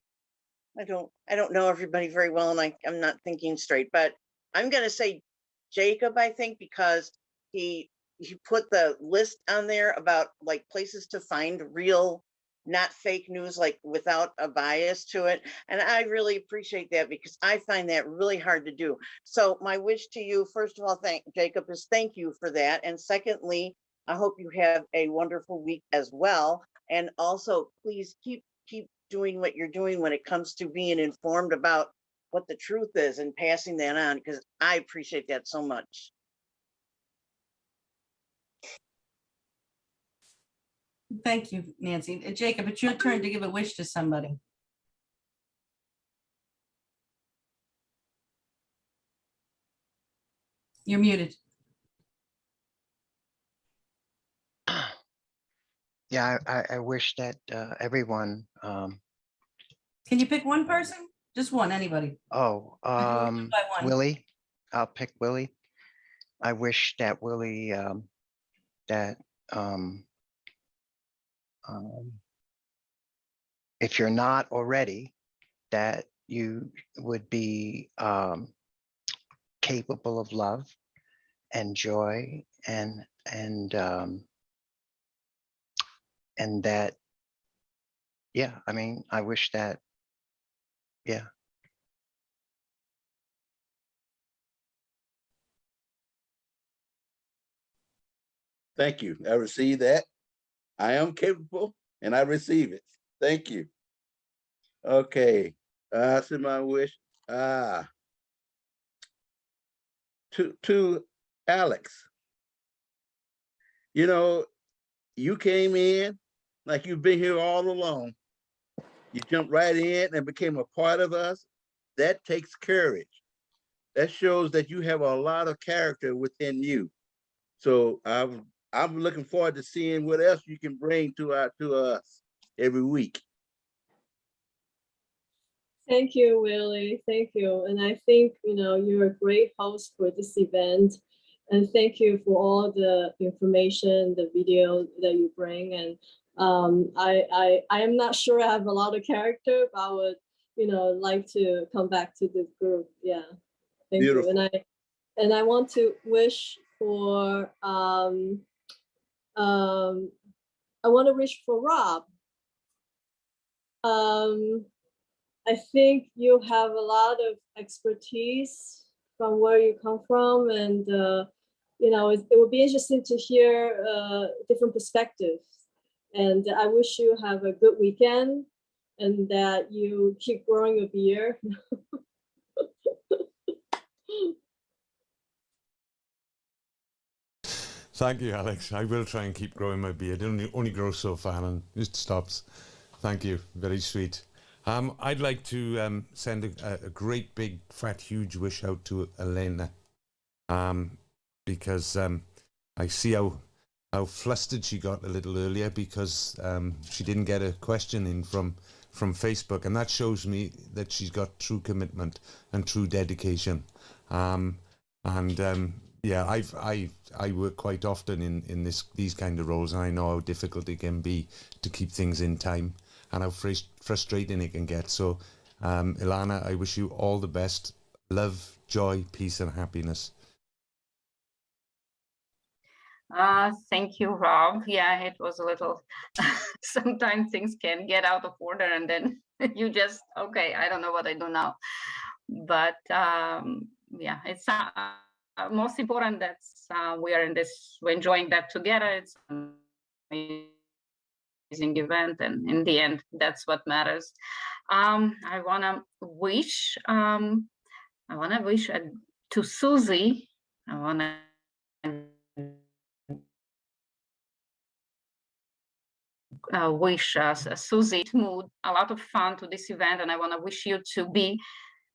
don't know everybody very well, and I'm not thinking straight, but I'm gonna say Jacob, I think, because he put the list on there about like places to find real, not fake news, like without a bias to it. And I really appreciate that because I find that really hard to do. So my wish to you, first of all, Jacob, is thank you for that. And secondly, I hope you have a wonderful week as well. And also, please keep doing what you're doing when it comes to being informed about what the truth is and passing that on, because I appreciate that so much. Thank you, Nancy. Jacob, it's your turn to give a wish to somebody. You're muted. Yeah, I wish that everyone, Can you pick one person? Just one, anybody. One by one. Willie, I'll pick Willie. I wish that Willie, that if you're not already, that you would be capable of love and joy and that, yeah, I mean, I wish that, yeah. Thank you. I receive that. I am capable and I receive it. Thank you. Okay. I said my wish. To Alex. You know, you came in like you've been here all along. You jumped right in and became a part of us. That takes courage. That shows that you have a lot of character within you. So I'm looking forward to seeing what else you can bring to us every week. Thank you, Willie. Thank you. And I think, you're a great host for this event. And thank you for all the information, the video that you bring. And I am not sure I have a lot of character, but I would, like to come back to this group. Yeah. Thank Beautiful. you. And I want to wish for I want to wish for Rob. I think you have a lot of expertise from where you come from, and it would be interesting to hear different perspectives. And I wish you have a good weekend, and that you keep growing your beard. Thank you, Alex. I will try and keep growing my beard. It only grows so far and it stops. Thank you. Very sweet. I'd like to send a great, big, fat, huge wish out to Ilana, because I see how flustered she got a little earlier because she didn't get a question in from Facebook, and that shows me that she's got true commitment and true dedication. Yeah, I work quite often in these kind of roles, and I know how difficult it can be to keep things in time and how frustrating it can get. So, Ilana, I wish you all the best. Love, joy, peace, and happiness. Thank you, Rob. Yeah, it was a little, sometimes things can get out of order and then you just, okay, I don't know what I do now. But yeah, it's most important that we are we're enjoying that together. It's an amazing event, and in the end, that's what matters. I want to wish, to Susie, I want to wish Susie mood, a lot of fun to this event, and I want to wish you to be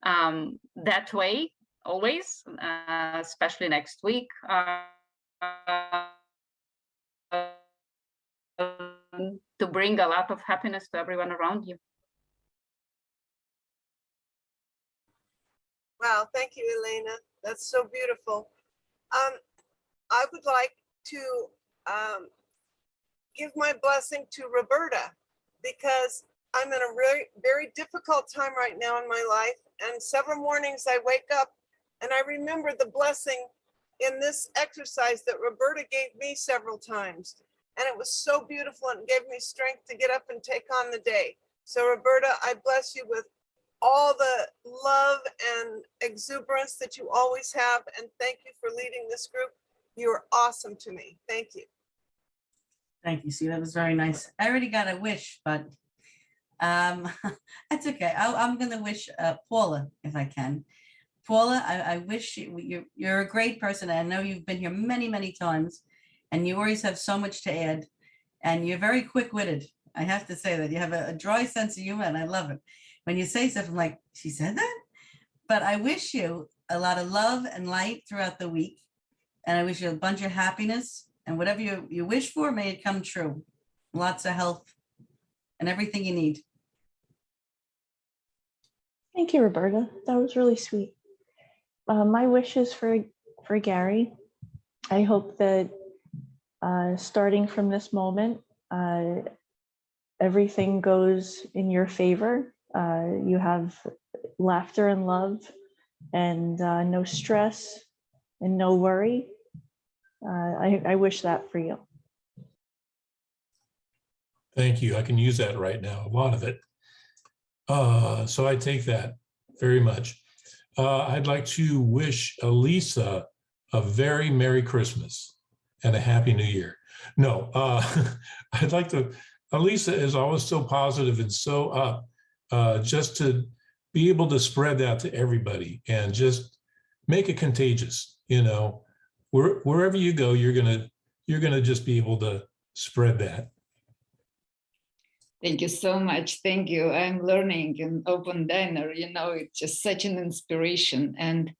that way always, especially next week. To bring a lot of happiness to everyone around you. Wow, thank you, Elena. That's so beautiful. I would like to give my blessing to Roberta, because I'm in a really very difficult time right now in my life, and several mornings I wake up and I remember the blessing in this exercise that Roberta gave me several times, and it was so beautiful and gave me strength to get up and take on the day. So Roberta, I bless you with all the love and exuberance that you always have, and thank you for leading this group. You're awesome to me. Thank you. Thank you, Sue. That was very nice. I already got a wish, but that's okay. I'm going to wish Paula, if I can. Paula, I wish you're a great person. I know you've been here many, many times, and you always have so much to add. And you're very quick-witted. I have to say that you have a dry sense of humor, and I love it. When you say stuff, I'm like, she said that? But I wish you a lot of love and light throughout the week. And I wish you a bunch of happiness, and whatever you wish for, may it come true. Lots of health and everything you need. Thank you, Roberta. That was really sweet. My wishes for Gary. I hope that starting from this moment, everything goes in your favor. You have laughter and love, and no stress and no worry. I wish that for you. Thank you. I can use that right now, a lot of it. So I take that very much. I'd like to wish Alisa a very Merry Christmas and a Happy New Year. No, I'd like to, Alisa is always so positive and so up, just to be able to spread that to everybody and just make it contagious. You know, wherever you go, you're gonna just be able to spread that. Thank you so much. Thank you. I'm learning in Open Diner. You know, it's just such an inspiration. And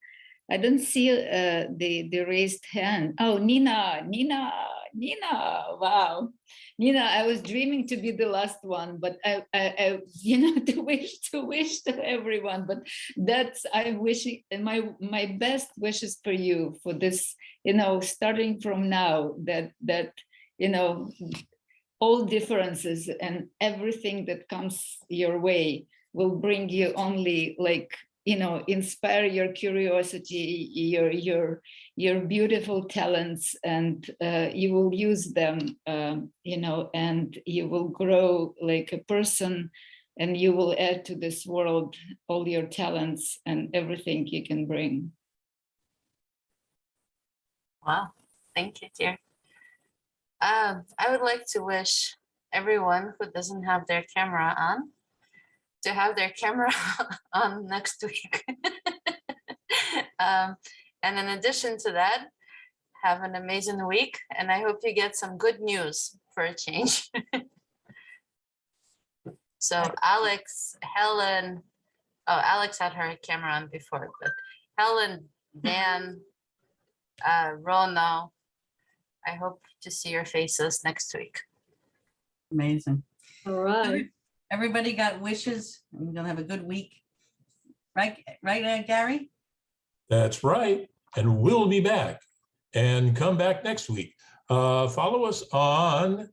I don't see the raised hand. Oh, Nina. Wow. Nina, I was dreaming to be the last one, but I you know, to wish to everyone. But that's, I'm wishing, and my best wishes for you for this, you know, starting from now, that you know, all differences and everything that comes your way will bring you only, like, you know, inspire your curiosity, your beautiful talents, and you will use them, you know, and you will grow like a person, and you will add to this world all your talents and everything you can bring. Wow, thank you, dear. I would like to wish everyone who doesn't have their camera on to have their camera on next week. And in addition to that, have an amazing week, and I hope you get some good news for a change. So Alex, Helen, oh, Alex had her camera on before, but Helen, Dan, Rono, I hope to see your faces next week. Amazing. All right. Everybody got wishes. We're gonna have a good week. Right, Gary? That's right. And we'll be back, and come back next week. Follow us on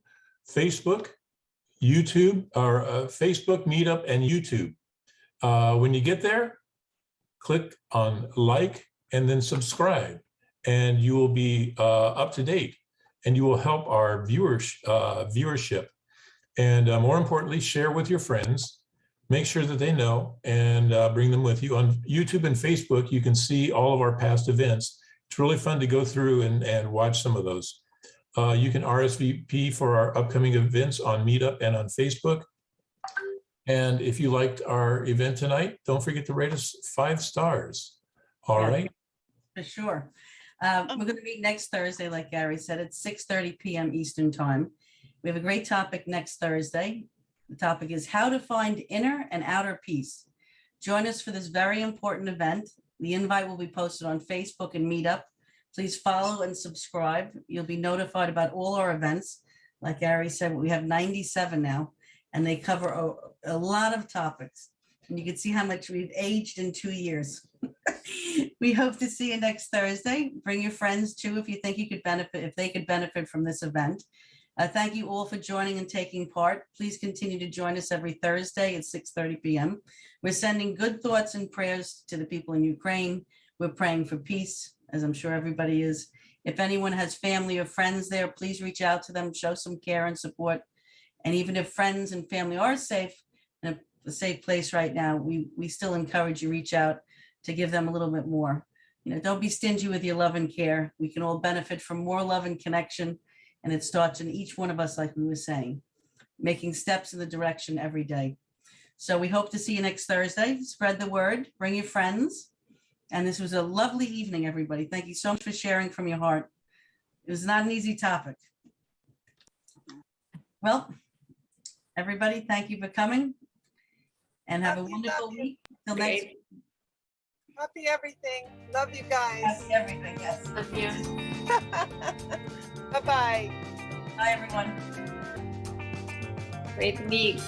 Facebook, YouTube, or Facebook, Meetup, and YouTube. When you get there, click on like and then subscribe, and you will be up to date, and you will help our viewership. And more importantly, share with your friends. Make sure that they know, and bring them with you. On YouTube and Facebook, you can see all of our past events. It's really fun to go through and watch some of those. You can RSVP for our upcoming events on Meetup and on Facebook. And if you liked our event tonight, don't forget to rate us 5 stars. All right. For sure. We're going to meet next Thursday, like Gary said, at 6:30 p.m. Eastern Time. We have a great topic next Thursday. The topic is how to find inner and outer peace. Join us for this very important event. The invite will be posted on Facebook and Meetup. Please follow and subscribe. You'll be notified about all our events. Like Gary said, we have 97 now, and they cover a lot of topics. And you can see how much we've aged in 2 years. We hope to see you next Thursday. Bring your friends too if you think you could benefit, if they could benefit from this event. Thank you all for joining and taking part. Please continue to join us every Thursday at 6:30 p.m. We're sending good thoughts and prayers to the people in Ukraine. We're praying for peace, as I'm sure everybody is. If anyone has family or friends there, please reach out to them, show some care and support. And even if friends and family are safe, in a safe place right now, we still encourage you reach out to give them a little bit more. You know, don't be stingy with your love and care. We can all benefit from more love and connection. And it starts in each one of us, like we were saying, making steps in the direction every day. So we hope to see you next Thursday. Spread the word, bring your friends. And this was a lovely evening, everybody. Thank you so much for sharing from your heart. It was not an easy topic. Well, everybody, thank you for coming and have a Happy, wonderful happy. week. Till next Great. week. Happy everything. Love you guys. Happy everything, yes. Love you. Bye-bye. Bye, everyone. Great week.